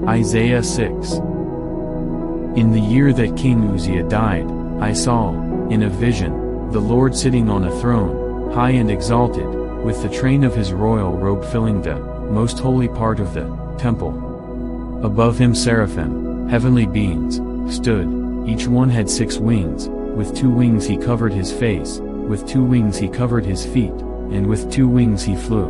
Isaiah 6. In the year that King Uzziah died, I saw, in a vision, the Lord sitting on a throne, high and exalted, with the train of his royal robe filling the most holy part of the temple. Above him seraphim, heavenly beings, stood, each one had 6 wings, with 2 wings he covered his face, with 2 wings he covered his feet, and with 2 wings he flew.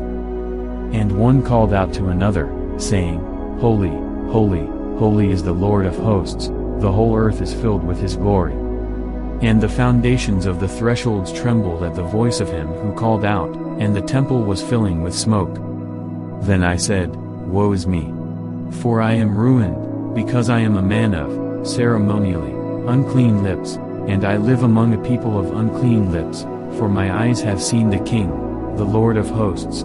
And one called out to another, saying, Holy, holy, holy is the Lord of hosts, the whole earth is filled with his glory. And the foundations of the thresholds trembled at the voice of him who called out, and the temple was filling with smoke. Then I said, Woe is me! For I am ruined, because I am a man of ceremonially unclean lips, and I live among a people of unclean lips, for my eyes have seen the King, the Lord of hosts.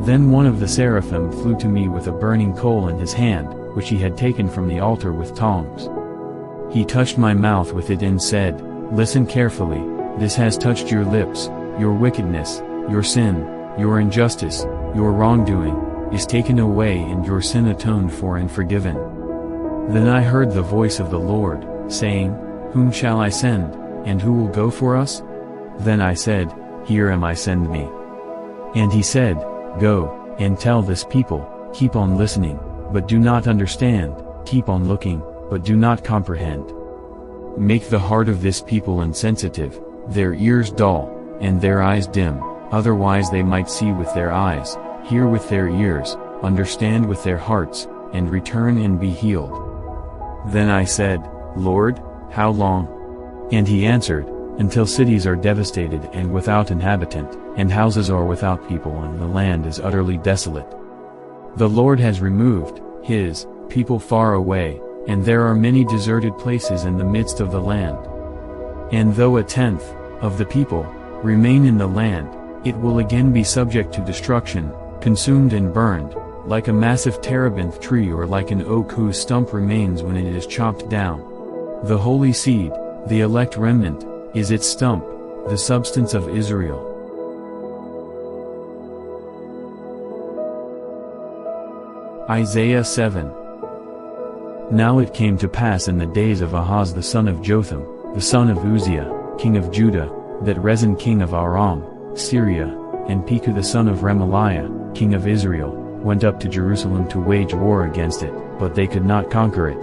Then one of the seraphim flew to me with a burning coal in his hand, which he had taken from the altar with tongs. He touched my mouth with it and said, Listen carefully, this has touched your lips, your wickedness, your sin, your injustice, your wrongdoing, is taken away and your sin atoned for and forgiven. Then I heard the voice of the Lord, saying, Whom shall I send, and who will go for us? Then I said, Here am I, send me. And he said, Go, and tell this people, keep on listening, but do not understand, keep on looking, but do not comprehend. Make the heart of this people insensitive, their ears dull, and their eyes dim, otherwise they might see with their eyes, hear with their ears, understand with their hearts, and return and be healed. Then I said, Lord, how long? And he answered, Until cities are devastated and without inhabitant, and houses are without people and the land is utterly desolate. The Lord has removed his people far away, and there are many deserted places in the midst of the land. And though 1/10 of the people remain in the land, it will again be subject to destruction, consumed and burned, like a massive terebinth tree or like an oak whose stump remains when it is chopped down. The holy seed, the elect remnant, is its stump, the substance of Israel. Isaiah 7. Now it came to pass in the days of Ahaz the son of Jotham, the son of Uzziah, king of Judah, that Rezin king of Aram, Syria, and Pekah the son of Remaliah, king of Israel, went up to Jerusalem to wage war against it, but they could not conquer it.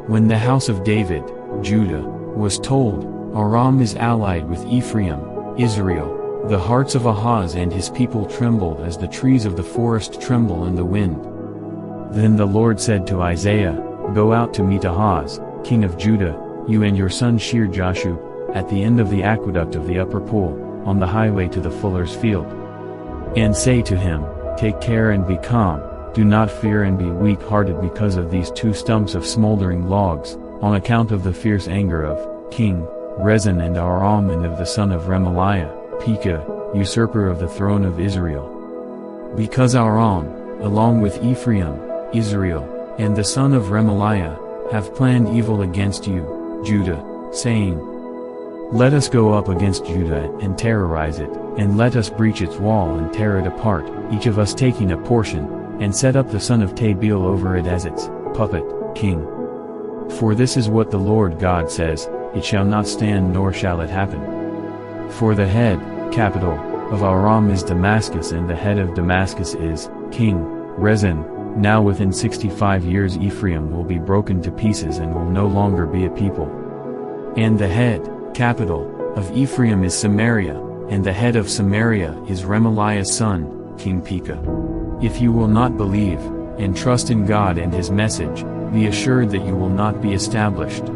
When the house of David, Judah, was told, Aram is allied with Ephraim, Israel, the hearts of Ahaz and his people trembled as the trees of the forest tremble in the wind. Then the Lord said to Isaiah, Go out to meet Ahaz, king of Judah, you and your son Shear-Jashub, at the end of the aqueduct of the upper pool, on the highway to the fuller's field. And say to him, Take care and be calm, do not fear and be weak-hearted because of these 2 stumps of smoldering logs, on account of the fierce anger of King Rezin and Aram and of the son of Remaliah, Pekah, usurper of the throne of Israel. Because Aram, along with Ephraim, Israel, and the son of Remaliah, have planned evil against you, Judah, saying, Let us go up against Judah and terrorize it, and let us breach its wall and tear it apart, each of us taking a portion, and set up the son of Tabeel over it as its puppet king. For this is what the Lord God says, It shall not stand nor shall it happen. For the head, capital, of Aram is Damascus and the head of Damascus is King Rezin. Now within 65 years Ephraim will be broken to pieces and will no longer be a people. And the head, capital, of Ephraim is Samaria, and the head of Samaria is Remaliah's son, King Pekah. If you will not believe, and trust in God and his message, be assured that you will not be established.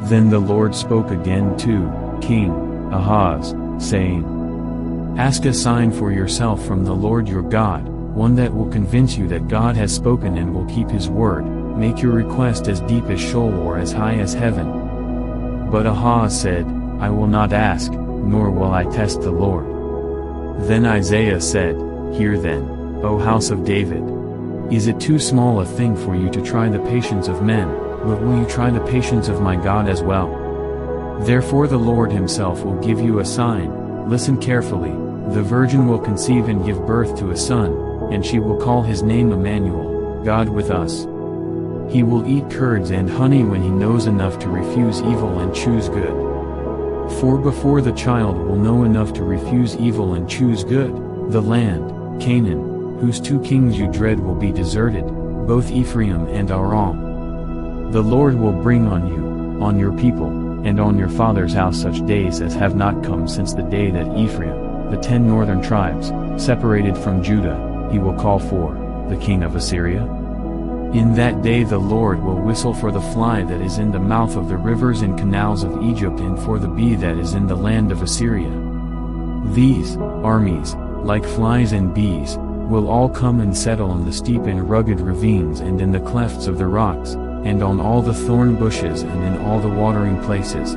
Then the Lord spoke again to King Ahaz, saying, Ask a sign for yourself from the Lord your God, one that will convince you that God has spoken and will keep his word. Make your request as deep as Sheol or as high as heaven. But Ahaz said, I will not ask, nor will I test the Lord. Then Isaiah said, Hear then, O house of David. Is it too small a thing for you to try the patience of men, but will you try the patience of my God as well? Therefore the Lord himself will give you a sign, listen carefully, the virgin will conceive and give birth to a son, and she will call his name Emmanuel, God with us. He will eat curds and honey when he knows enough to refuse evil and choose good. For before the child will know enough to refuse evil and choose good, the land, Canaan, whose 2 kings you dread will be deserted, both Ephraim and Aram. The Lord will bring on you, on your people, and on your father's house such days as have not come since the day that Ephraim, the 10 northern tribes, separated from Judah, he will call for, the king of Assyria. In that day the Lord will whistle for the fly that is in the mouth of the rivers and canals of Egypt and for the bee that is in the land of Assyria. These armies, like flies and bees, will all come and settle on the steep and rugged ravines and in the clefts of the rocks, and on all the thorn bushes and in all the watering places.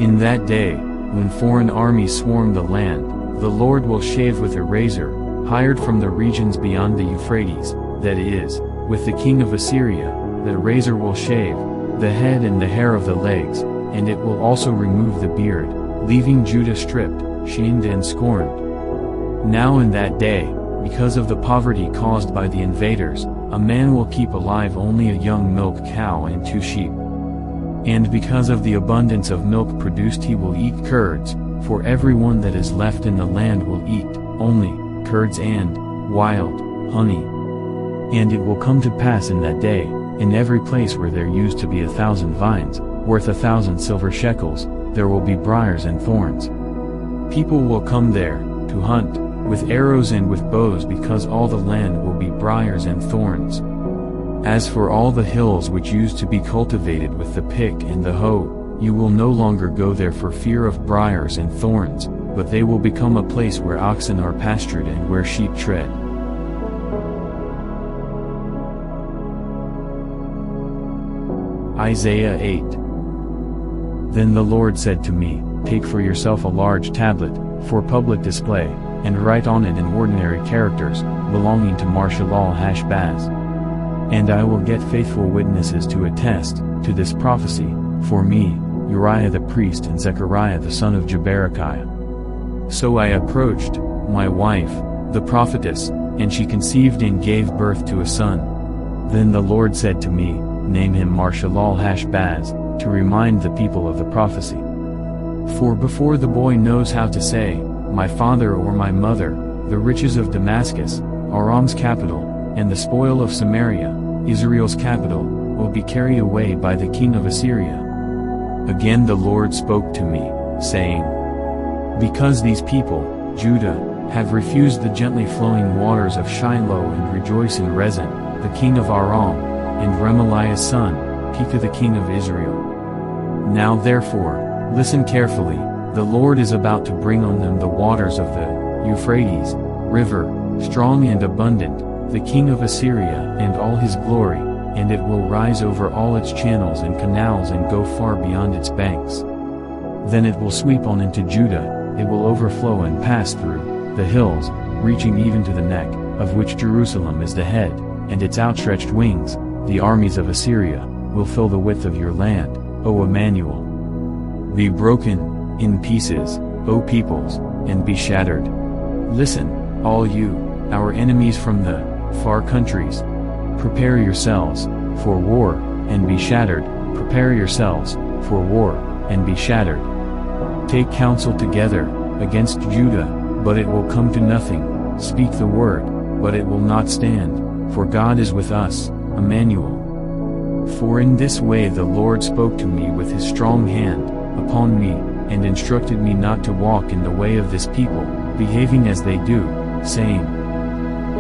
In that day, when foreign armies swarm the land, the Lord will shave with a razor, hired from the regions beyond the Euphrates, that is, with the king of Assyria. That razor will shave the head and the hair of the legs, and it will also remove the beard, leaving Judah stripped, shamed and scorned. Now in that day, because of the poverty caused by the invaders, a man will keep alive only a young milk cow and 2 sheep. And because of the abundance of milk produced he will eat curds, for everyone that is left in the land will eat only curds and wild honey. And it will come to pass in that day, in every place where there used to be 1,000 vines, worth 1,000 silver shekels, there will be briars and thorns. People will come there, to hunt, with arrows and with bows because all the land will be briars and thorns. As for all the hills which used to be cultivated with the pick and the hoe, you will no longer go there for fear of briars and thorns, but they will become a place where oxen are pastured and where sheep tread. Isaiah 8. Then the Lord said to me, Take for yourself a large tablet, for public display, and write on it in ordinary characters, belonging to Marshalal-Hash-Baz. And I will get faithful witnesses to attest to this prophecy, for me, Uriah the priest and Zechariah the son of Jeberechiah. So I approached, my wife, the prophetess, and she conceived and gave birth to a son. Then the Lord said to me, Name him Marshalal-Hash-Baz, to remind the people of the prophecy. For before the boy knows how to say, My father or my mother, the riches of Damascus, Aram's capital, and the spoil of Samaria, Israel's capital, will be carried away by the king of Assyria. Again the Lord spoke to me, saying, Because these people, Judah, have refused the gently flowing waters of Shiloh and rejoice in Rezin, the king of Aram, and Remaliah's son, Pekah the king of Israel. Now therefore, listen carefully, the Lord is about to bring on them the waters of the Euphrates river, strong and abundant, the king of Assyria and all his glory, and it will rise over all its channels and canals and go far beyond its banks. Then it will sweep on into Judah, it will overflow and pass through the hills, reaching even to the neck, of which Jerusalem is the head, and its outstretched wings, the armies of Assyria, will fill the width of your land, O Emmanuel. Be broken in pieces, O peoples, and be shattered. Listen, all you, our enemies from the far countries. Prepare yourselves for war, and be shattered. Prepare yourselves for war, and be shattered. Take counsel together against Judah, but it will come to nothing. Speak the word, but it will not stand, for God is with us, Emmanuel. For in this way the Lord spoke to me with his strong hand upon me, and instructed me not to walk in the way of this people, behaving as they do, saying,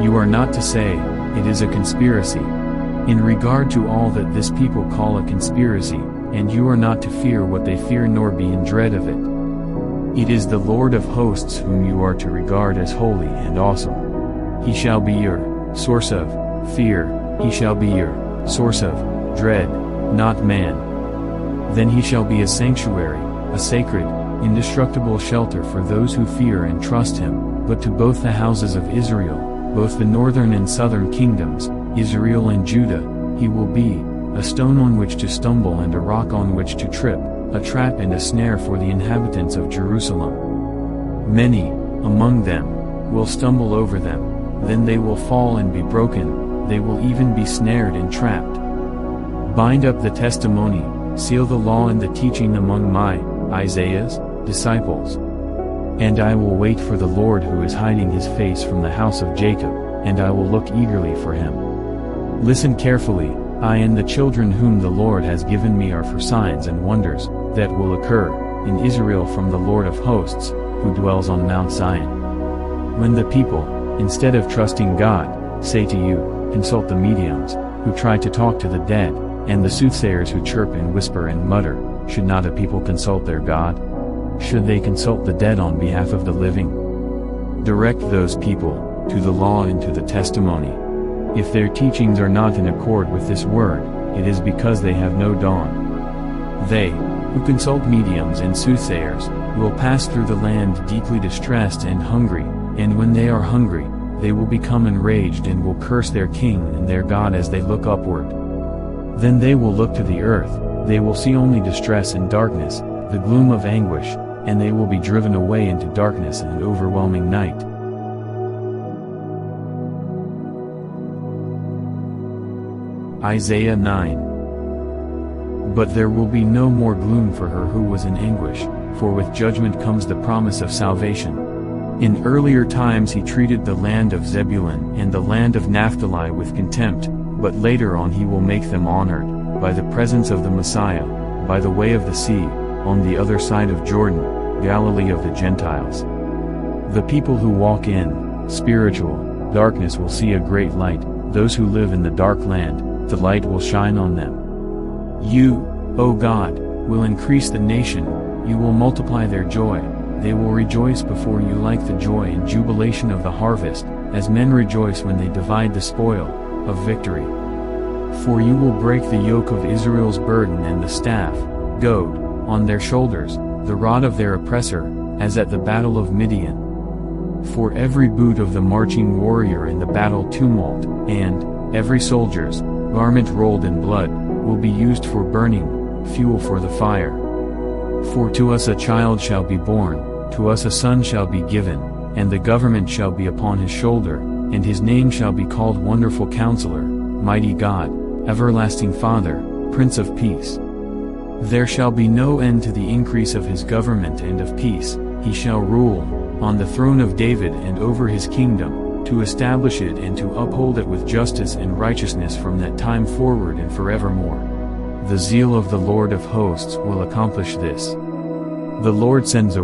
You are not to say, It is a conspiracy. In regard to all that this people call a conspiracy, and you are not to fear what they fear nor be in dread of it. It is the Lord of hosts whom you are to regard as holy and awesome. He shall be your source of fear, he shall be your source of dread, not man. Then he shall be a sanctuary, a sacred, indestructible shelter for those who fear and trust him, but to both the houses of Israel, both the northern and southern kingdoms, Israel and Judah, he will be a stone on which to stumble and a rock on which to trip, a trap and a snare for the inhabitants of Jerusalem. Many, among them, will stumble over them, then they will fall and be broken, they will even be snared and trapped. Bind up the testimony, seal the law and the teaching among my, Isaiah's, disciples. And I will wait for the Lord who is hiding his face from the house of Jacob, and I will look eagerly for him. Listen carefully, I and the children whom the Lord has given me are for signs and wonders, that will occur, in Israel from the Lord of hosts, who dwells on Mount Zion. When the people, instead of trusting God, say to you, consult the mediums, who try to talk to the dead, and the soothsayers who chirp and whisper and mutter, should not a people consult their God? Should they consult the dead on behalf of the living? Direct those people, to the law and to the testimony. If their teachings are not in accord with this word, it is because they have no dawn. They, who consult mediums and soothsayers, will pass through the land deeply distressed and hungry, and when they are hungry, they will become enraged and will curse their king and their God as they look upward. Then they will look to the earth, they will see only distress and darkness, the gloom of anguish, and they will be driven away into darkness and overwhelming night. Isaiah 9. But there will be no more gloom for her who was in anguish, for with judgment comes the promise of salvation. In earlier times he treated the land of Zebulun and the land of Naphtali with contempt, but later on he will make them honored, by the presence of the Messiah, by the way of the sea, on the other side of Jordan, Galilee of the Gentiles. The people who walk in spiritual darkness will see a great light, those who live in the dark land, the light will shine on them. You, O God, will increase the nation, you will multiply their joy, they will rejoice before you like the joy and jubilation of the harvest, as men rejoice when they divide the spoil of victory. For you will break the yoke of Israel's burden and the staff, goad, on their shoulders, the rod of their oppressor, as at the battle of Midian. For every boot of the marching warrior in the battle tumult, and every soldier's garment rolled in blood, will be used for burning, fuel for the fire. For to us a child shall be born, to us a son shall be given, and the government shall be upon his shoulder, and his name shall be called Wonderful Counselor, Mighty God, Everlasting Father, Prince of Peace. There shall be no end to the increase of his government and of peace, he shall rule, on the throne of David and over his kingdom, to establish it and to uphold it with justice and righteousness from that time forward and forevermore. The zeal of the Lord of hosts will accomplish this. The Lord sends a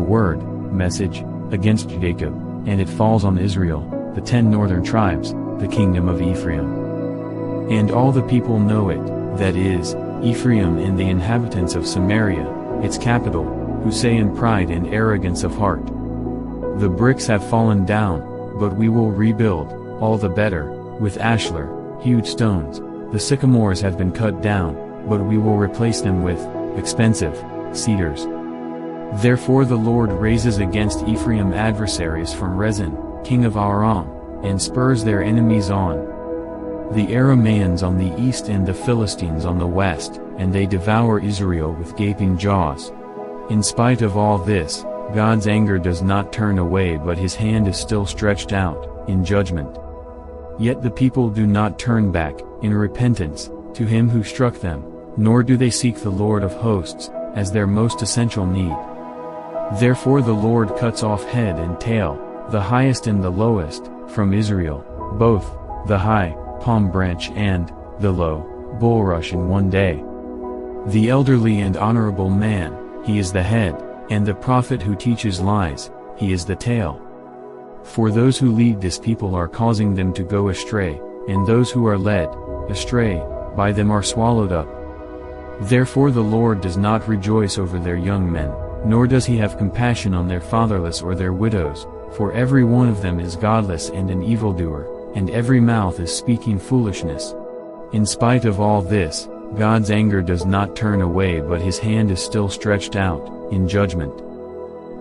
message, against Jacob, and it falls on Israel, the 10 northern tribes, the kingdom of Ephraim. And all the people know it, that is, Ephraim and the inhabitants of Samaria, its capital, who say in pride and arrogance of heart, the bricks have fallen down, but we will rebuild, all the better, with ashlar, hewed stones, the sycamores have been cut down, but we will replace them with expensive cedars. Therefore the Lord raises against Ephraim adversaries from Rezin, king of Aram, and spurs their enemies on. The Arameans on the east and the Philistines on the west, and they devour Israel with gaping jaws. In spite of all this, God's anger does not turn away, but his hand is still stretched out, in judgment. Yet the people do not turn back, in repentance, to him who struck them, nor do they seek the Lord of hosts, as their most essential need. Therefore the Lord cuts off head and tail, the highest and the lowest, from Israel, both, the high, palm branch and, the low, bulrush in one day. The elderly and honorable man, he is the head, and the prophet who teaches lies, he is the tail. For those who lead this people are causing them to go astray, and those who are led astray by them are swallowed up. Therefore the Lord does not rejoice over their young men, nor does he have compassion on their fatherless or their widows, for every one of them is godless and an evildoer, and every mouth is speaking foolishness. In spite of all this, God's anger does not turn away, but his hand is still stretched out, in judgment.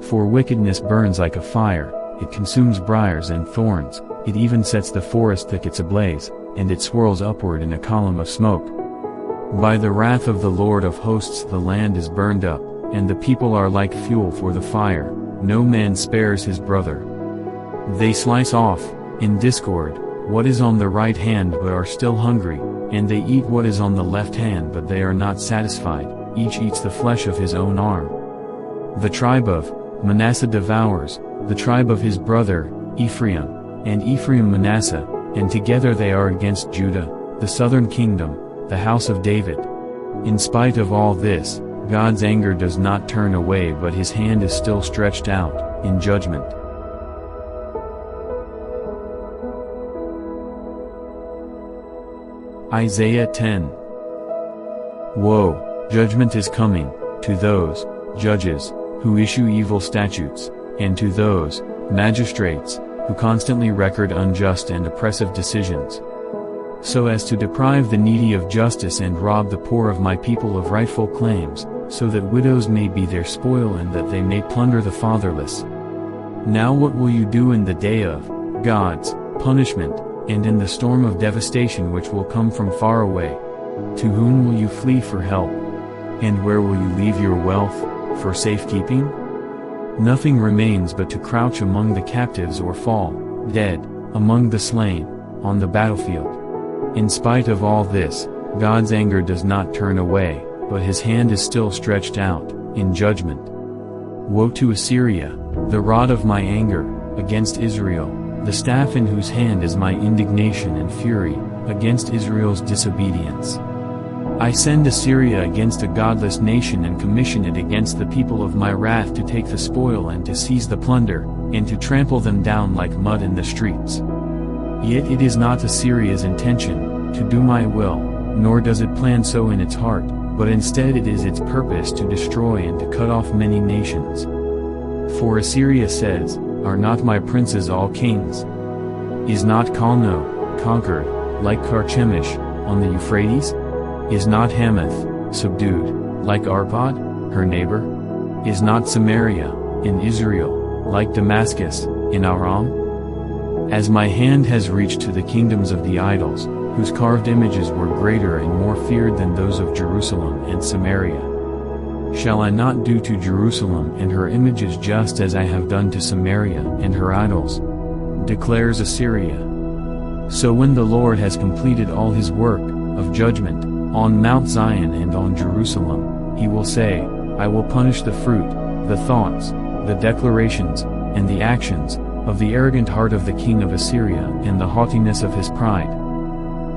For wickedness burns like a fire, it consumes briars and thorns, it even sets the forest thickets ablaze, and it swirls upward in a column of smoke. By the wrath of the Lord of hosts the land is burned up, and the people are like fuel for the fire, no man spares his brother. They slice off, in discord, what is on the right hand but are still hungry, and they eat what is on the left hand but they are not satisfied, each eats the flesh of his own arm. The tribe of Manasseh devours the tribe of his brother, Ephraim, and Ephraim Manasseh, and together they are against Judah, the southern kingdom, the house of David. In spite of all this, God's anger does not turn away but his hand is still stretched out, in judgment. Isaiah 10. Woe, judgment is coming, to those judges who issue evil statutes, and to those magistrates who constantly record unjust and oppressive decisions, so as to deprive the needy of justice and rob the poor of my people of rightful claims, so that widows may be their spoil and that they may plunder the fatherless. Now what will you do in the day of God's punishment, and in the storm of devastation which will come from far away? To whom will you flee for help? And where will you leave your wealth, for safekeeping? Nothing remains but to crouch among the captives or fall, dead, among the slain, on the battlefield. In spite of all this, God's anger does not turn away, but his hand is still stretched out, in judgment. Woe to Assyria, the rod of my anger, against Israel, the staff in whose hand is my indignation and fury, against Israel's disobedience. I send Assyria against a godless nation and commission it against the people of my wrath to take the spoil and to seize the plunder, and to trample them down like mud in the streets. Yet it is not Assyria's intention to do my will, nor does it plan so in its heart, but instead it is its purpose to destroy and to cut off many nations. For Assyria says, are not my princes all kings? Is not Calno conquered, like Carchemish, on the Euphrates? Is not Hamath subdued, like Arpad, her neighbor? Is not Samaria, in Israel, like Damascus, in Aram? As my hand has reached to the kingdoms of the idols, whose carved images were greater and more feared than those of Jerusalem and Samaria, shall I not do to Jerusalem and her images just as I have done to Samaria and her idols? Declares Assyria. So when the Lord has completed all his work of judgment on Mount Zion and on Jerusalem, he will say, I will punish the fruit, the thoughts, the declarations, and the actions, of the arrogant heart of the king of Assyria and the haughtiness of his pride.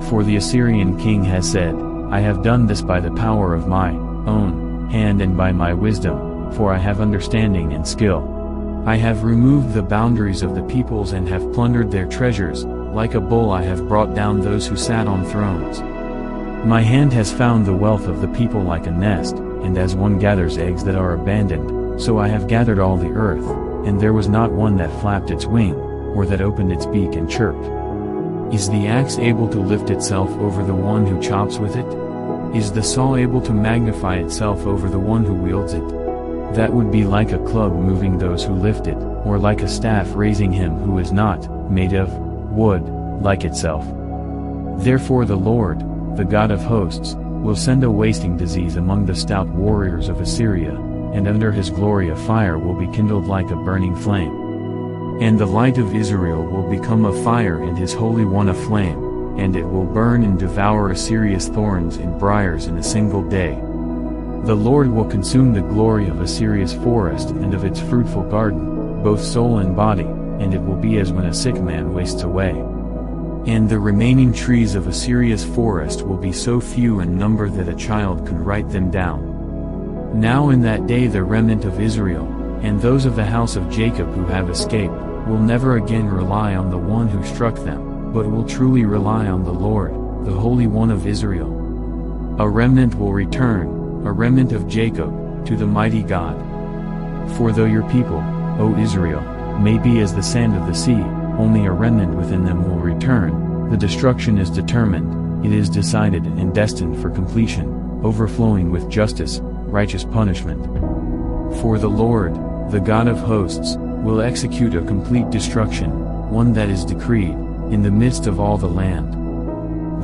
For the Assyrian king has said, I have done this by the power of my own hand and by my wisdom, for I have understanding and skill. I have removed the boundaries of the peoples and have plundered their treasures, like a bull I have brought down those who sat on thrones. My hand has found the wealth of the people like a nest, and as one gathers eggs that are abandoned, so I have gathered all the earth, and there was not one that flapped its wing, or that opened its beak and chirped. Is the axe able to lift itself over the one who chops with it? Is the saw able to magnify itself over the one who wields it? That would be like a club moving those who lift it, or like a staff raising him who is not made of wood, like itself. Therefore the Lord, the God of hosts, will send a wasting disease among the stout warriors of Assyria, and under his glory a fire will be kindled like a burning flame. And the light of Israel will become a fire and his Holy One a flame, and it will burn and devour Assyria's thorns and briars in a single day. The Lord will consume the glory of Assyria's forest and of its fruitful garden, both soul and body, and it will be as when a sick man wastes away. And the remaining trees of Assyria's forest will be so few in number that a child could write them down. Now in that day the remnant of Israel, and those of the house of Jacob who have escaped, will never again rely on the one who struck them, but will truly rely on the Lord, the Holy One of Israel. A remnant will return, a remnant of Jacob, to the mighty God. For though your people, O Israel, may be as the sand of the sea, only a remnant within them will return. The destruction is determined, it is decided and destined for completion, overflowing with justice, righteous punishment. For the Lord, the God of hosts, will execute a complete destruction, one that is decreed, in the midst of all the land.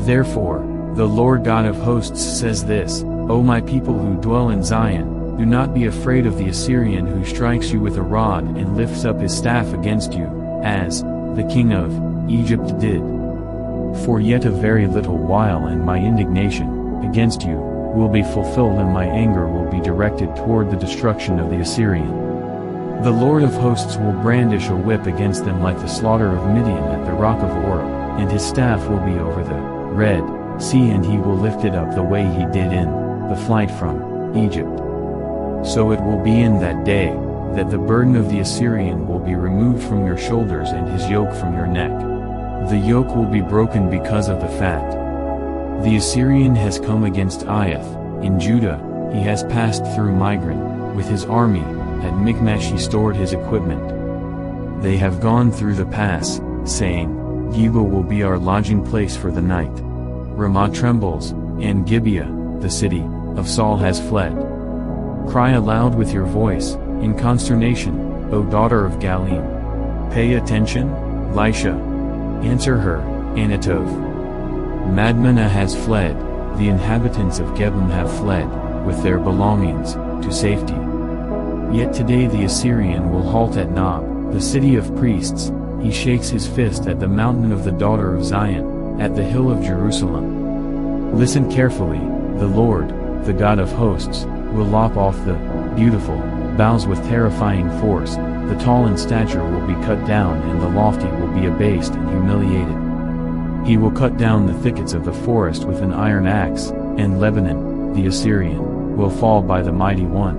Therefore, the Lord God of hosts says this, O my people who dwell in Zion, do not be afraid of the Assyrian who strikes you with a rod and lifts up his staff against you, as the king of Egypt did. For yet a very little while and my indignation against you will be fulfilled and my anger will be directed toward the destruction of the Assyrian. The Lord of hosts will brandish a whip against them like the slaughter of Midian at the rock of Oreb, and his staff will be over the Red Sea, and he will lift it up the way he did in the flight from Egypt. So it will be in that day that the burden of the Assyrian will be removed from your shoulders and his yoke from your neck. The yoke will be broken because of the fat. The Assyrian has come against Iath in Judah, he has passed through Migron with his army, at Michmash he stored his equipment. They have gone through the pass, saying, Geba will be our lodging place for the night. Ramah trembles, and Gibeah, the city of Saul has fled. Cry aloud with your voice, in consternation, O daughter of Galim. Pay attention, Lisha. Answer her, Anatov. Madmenah has fled, the inhabitants of Gebim have fled, with their belongings, to safety. Yet today the Assyrian will halt at Nob, the city of priests, he shakes his fist at the mountain of the daughter of Zion, at the hill of Jerusalem. Listen carefully, the Lord, the God of hosts, will lop off the beautiful boughs with terrifying force, the tall in stature will be cut down and the lofty will be abased and humiliated. He will cut down the thickets of the forest with an iron axe, and Lebanon, the Assyrian, will fall by the mighty one.